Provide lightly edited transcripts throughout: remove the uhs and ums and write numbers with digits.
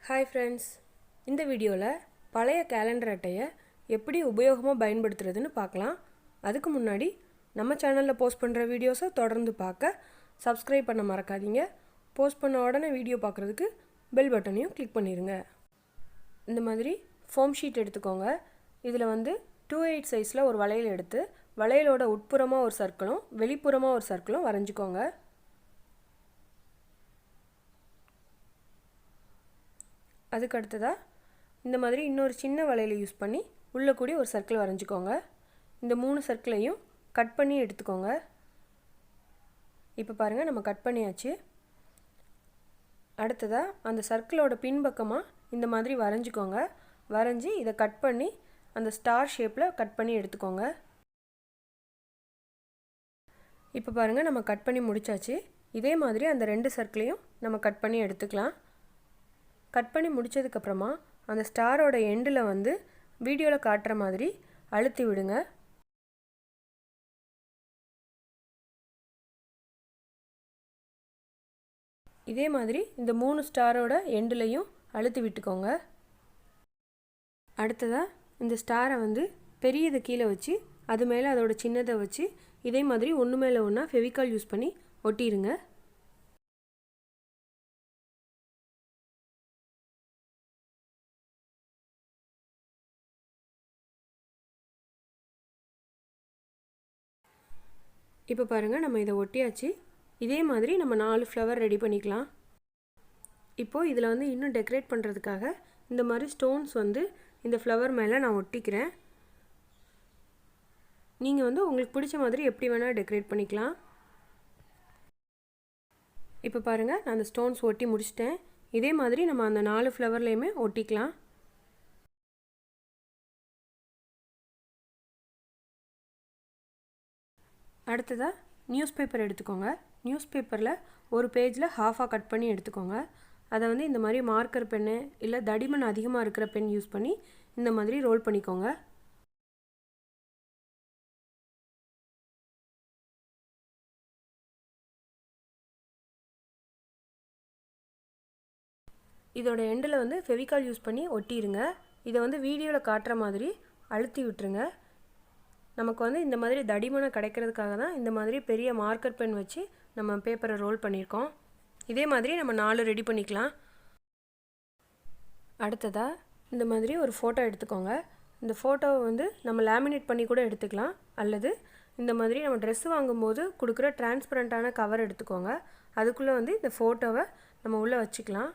Hi friends, இந்த வீடியோவில் பழைய கேலண்டர் அட்டையை எப்படி உபயோகமாக பயன்படுத்துறதுன்னு பார்க்கலாம். அதுக்கு முன்னாடி நம்ம சேனலில் போஸ்ட் பண்ணுற வீடியோஸை தொடர்ந்து பார்க்க சப்ஸ்கிரைப் பண்ண மறக்காதீங்க. போஸ்ட் பண்ண உடனே வீடியோ பார்க்குறதுக்கு பெல் பட்டனையும் கிளிக் பண்ணிடுங்க. இந்த மாதிரி ஃபோம் ஷீட் எடுத்துக்கோங்க. இதில் 2/8 சைஸில் ஒரு வளையல் எடுத்து வளையலோட உட்புறமாக ஒரு சர்க்கிளும் வெளிப்புறமாக ஒரு சர்க்கிளும் வரைஞ்சிக்கோங்க. அதுக்கு அடுத்ததாக இந்த மாதிரி இன்னொரு சின்ன வளையலை யூஸ் பண்ணி உள்ளே கூடி ஒரு சர்க்கிள் வரைஞ்சிக்கோங்க. இந்த 3 சர்க்கிளையும் கட் பண்ணி எடுத்துக்கோங்க. இப்போ பாருங்கள், நம்ம கட் பண்ணியாச்சு. அடுத்ததாக அந்த சர்க்கிளோட பின்பக்கமாக இந்த மாதிரி வரைஞ்சிக்கோங்க. வரைஞ்சி இதை கட் பண்ணி அந்த ஸ்டார் ஷேப்பில் கட் பண்ணி எடுத்துக்கோங்க. இப்போ பாருங்கள், நம்ம கட் பண்ணி முடித்தாச்சு. இதே மாதிரி அந்த 2 சர்க்கிளையும் நம்ம கட் பண்ணி எடுத்துக்கலாம். கட் பண்ணி முடித்ததுக்கப்புறமா அந்த ஸ்டாரோட எண்டில் வீடியோவில் காட்டுற மாதிரி அழுத்தி விடுங்க. இதே மாதிரி இந்த 3 ஸ்டாரோட எண்டுலையும் அழுத்தி விட்டுக்கோங்க. அடுத்ததாக இந்த ஸ்டாரை பெரியதை கீழே வச்சு அது மேலே அதோட சின்னதை வச்சு இதே மாதிரி ஒன்று மேலே ஒன்றா ஃபெவிகால் யூஸ் பண்ணி ஒட்டிடுங்க. இப்போ பாருங்கள், நம்ம இதை ஒட்டியாச்சு. இதே மாதிரி நம்ம 4 ஃப்ளவர் ரெடி பண்ணிக்கலாம். இப்போது இதில் இன்னும் டெக்கரேட் பண்ணுறதுக்காக இந்த மாதிரி ஸ்டோன்ஸ் இந்த ஃப்ளவர் மேலே நான் ஒட்டிக்கிறேன். நீங்கள் உங்களுக்கு பிடிச்ச மாதிரி எப்படி வேணால் டெக்கரேட் பண்ணிக்கலாம். இப்போ பாருங்கள், நான் அந்த ஸ்டோன்ஸ் ஒட்டி முடிச்சிட்டேன். இதே மாதிரி நம்ம அந்த 4 ஃப்ளவர்லேயுமே ஒட்டிக்கலாம். அடுத்ததாக நியூஸ் பேப்பர் எடுத்துக்கோங்க. நியூஸ் பேப்பரில் ஒரு பேஜில் ஹாஃபாக கட் பண்ணி எடுத்துக்கோங்க. அதை இந்த மாதிரி மார்க்கர் பென்னு இல்லை தடிமன் அதிகமாக இருக்கிற பென் யூஸ் பண்ணி இந்த மாதிரி ரோல் பண்ணிக்கோங்க. இதோட எண்டில் ஃபெவிகால் யூஸ் பண்ணி ஒட்டிடுங்க. இதை வீடியோவில் காட்டுற மாதிரி அழுத்தி விட்டுருங்க. நமக்கு இந்த மாதிரி தடிமனை கிடைக்கிறதுக்காக தான் இந்த மாதிரி பெரிய மார்க்கர் பென் வச்சு நம்ம பேப்பரை ரோல் பண்ணியிருக்கோம். இதே மாதிரி நம்ம 4 ரெடி பண்ணிக்கலாம். அடுத்ததாக இந்த மாதிரி ஒரு ஃபோட்டோ எடுத்துக்கோங்க. இந்த ஃபோட்டோவை நம்ம லேமினேட் பண்ணி கூட எடுத்துக்கலாம். அல்லது இந்த மாதிரி நம்ம ட்ரெஸ் வாங்கும்போது கொடுக்குற டிரான்ஸ்பரண்ட்டான கவர் எடுத்துக்கோங்க. அதுக்குள்ளே இந்த ஃபோட்டோவை நம்ம உள்ளே வச்சுக்கலாம்.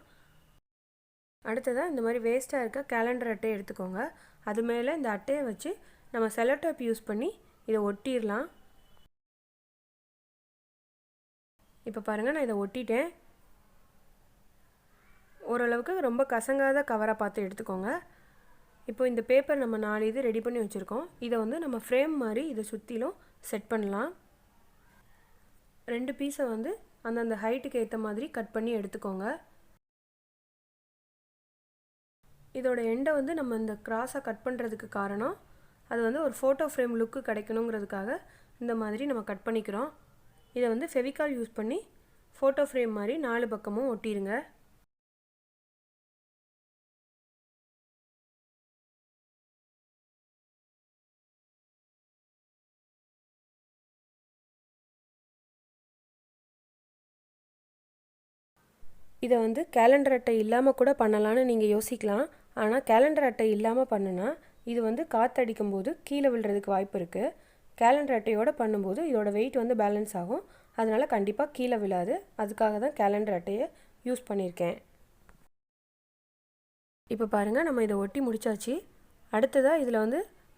அடுத்ததாக இந்த மாதிரி வேஸ்ட்டாக இருக்க கேலண்டர் அட்டையை எடுத்துக்கோங்க. அது மேலே இந்த அட்டையை வச்சு நம்ம செல்லோ டேப் யூஸ் பண்ணி இதை ஒட்டிடலாம். இப்போ பாருங்கள், நான் இதை ஒட்டிட்டேன். ஓரளவுக்கு ரொம்ப கசங்காத கவராக பார்த்து எடுத்துக்கோங்க. இப்போ இந்த பேப்பர் நம்ம 4 இது ரெடி பண்ணி வச்சுருக்கோம். இதை நம்ம ஃப்ரேம் மாதிரி இதை சுற்றிலும் செட் பண்ணலாம். 2 பீஸை அந்தந்த ஹைட்டுக்கு ஏற்ற மாதிரி கட் பண்ணி எடுத்துக்கோங்க. இதோட எண்டை நம்ம இந்த கிராஸாக கட் பண்ணுறதுக்கு காரணம் அது ஒரு ஃபோட்டோ ஃப்ரேம் லுக்கு கிடைக்கணுங்கிறதுக்காக இந்த மாதிரி நம்ம கட் பண்ணிக்கிறோம். இதை ஃபெவிகால் யூஸ் பண்ணி ஃபோட்டோ ஃப்ரேம் மாதிரி 4 பக்கமும் ஒட்டிடுங்க. இதை கேலண்டர் அட்டை இல்லாமல் கூட பண்ணலான்னு நீங்கள் யோசிக்கலாம். ஆனால் கேலண்டர் அட்டை இல்லாமல் பண்ணுனா இது காற்றடிக்கும் போது கீழே விழுறதுக்கு வாய்ப்பு இருக்குது. கேலண்டர் அட்டையோடு பண்ணும்போது இதோட வெயிட் பேலன்ஸ் ஆகும். அதனால் கண்டிப்பாக கீழே விழாது. அதுக்காக தான் கேலண்டர் அட்டையை யூஸ் பண்ணியிருக்கேன். இப்போ பாருங்கள், நம்ம இதை ஒட்டி முடித்தாச்சு. அடுத்ததாக இதில்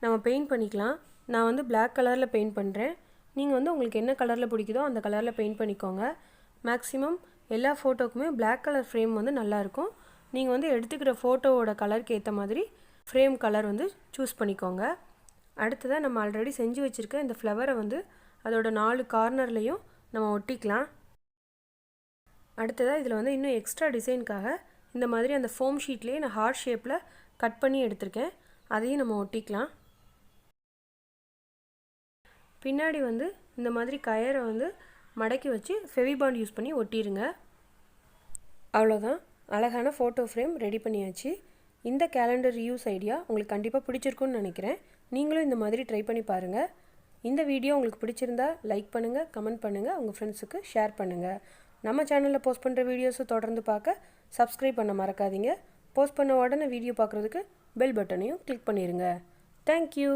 நம்ம பெயிண்ட் பண்ணிக்கலாம். நான் பிளாக் கலரில் பெயிண்ட் பண்ணுறேன். நீங்கள் உங்களுக்கு என்ன கலரில் பிடிக்குதோ அந்த கலரில் பெயிண்ட் பண்ணிக்கோங்க. மேக்ஸிமம் எல்லா ஃபோட்டோக்குமே பிளாக் கலர் ஃப்ரேம் நல்லாயிருக்கும். நீங்கள் எடுத்துக்கிற ஃபோட்டோவோட கலருக்கு ஏற்ற மாதிரி ஃப்ரேம் கலர் சூஸ் பண்ணிக்கோங்க. அடுத்ததாக நம்ம ஆல்ரெடி செஞ்சு வச்சுருக்க இந்த ஃப்ளவரை அதோட 4 கார்னர்லேயும் நம்ம ஒட்டிக்கலாம். அடுத்ததாக இதில் இன்னும் எக்ஸ்ட்ரா டிசைனுக்காக இந்த மாதிரி அந்த ஃபோம் ஷீட்லேயே நான் ஹார்ட் ஷேப்பில் கட் பண்ணி எடுத்திருக்கேன். அதையும் நம்ம ஒட்டிக்கலாம். பின்னாடி இந்த மாதிரி கயரை மடக்கி வச்சு ஃபெவிபாண்ட் யூஸ் பண்ணி ஒட்டிடுங்க. அவ்வளோதான், அழகான ஃபோட்டோ ஃப்ரேம் ரெடி பண்ணியாச்சு. இந்த கேலண்டர் ரியூஸ் ஐடியா உங்களுக்கு கண்டிப்பாக பிடிச்சிருக்குன்னு நினைக்கிறேன். நீங்களும் இந்த மாதிரி ட்ரை பண்ணி பாருங்கள். இந்த வீடியோ உங்களுக்கு பிடிச்சிருந்தா லைக் பண்ணுங்கள், கமெண்ட் பண்ணுங்கள், உங்கள் ஃப்ரெண்ட்ஸுக்கு ஷேர் பண்ணுங்கள். நம்ம சேனலில் போஸ்ட் பண்ணுற வீடியோஸை தொடர்ந்து பார்க்க சப்ஸ்கிரைப் பண்ண மறக்காதீங்க. போஸ்ட் பண்ண உடனே வீடியோ பார்க்குறதுக்கு பெல் பட்டனையும் கிளிக் பண்ணிடுங்க. தேங்க்யூ.